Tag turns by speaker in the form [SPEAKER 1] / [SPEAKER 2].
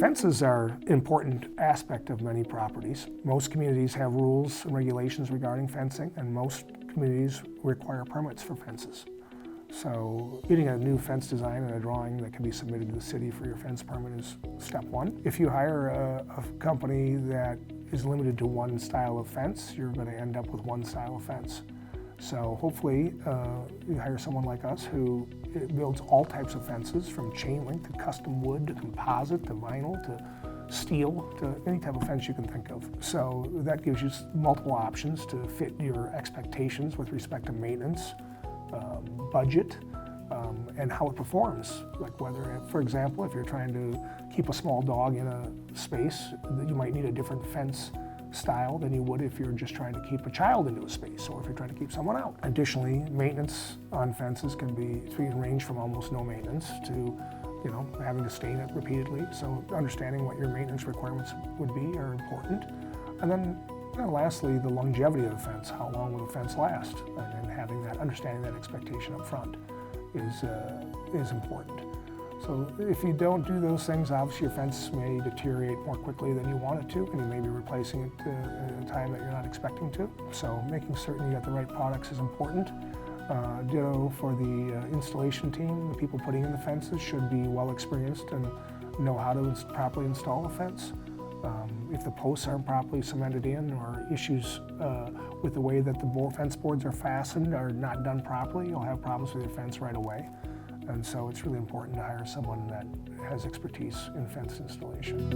[SPEAKER 1] Fences are an important aspect of many properties. Most communities have rules and regulations regarding fencing, and most communities require permits for fences. So getting a new fence design and a drawing that can be submitted to the city for your fence permit is step one. If you hire a company that is limited to one style of fence, you're going to end up with one style of fence. So hopefully you hire someone like us who builds all types of fences, from chain link to custom wood to composite to vinyl to steel to any type of fence you can think of. So that gives you multiple options to fit your expectations with respect to maintenance, budget, and how it performs. Like whether, for example, if you're trying to keep a small dog in a space, you might need a different fence style than you would if you're just trying to keep a child into a space, or if you're trying to keep someone out. Additionally, maintenance on fences can range from almost no maintenance to having to stain it repeatedly. So understanding what your maintenance requirements would be are important. And then lastly, the longevity of the fence. How long will the fence last? And having that, understanding that expectation up front is important. So if you don't do those things, obviously your fence may deteriorate more quickly than you want it to, and you may be replacing it at a time that you're not expecting to. So making certain you got the right products is important. Ditto for the installation team. The people putting in the fences should be well experienced and know how to properly install a fence. If the posts aren't properly cemented in, or issues with the way that the fence boards are fastened are not done properly, you'll have problems with your fence right away. And so it's really important to hire someone that has expertise in fence installation.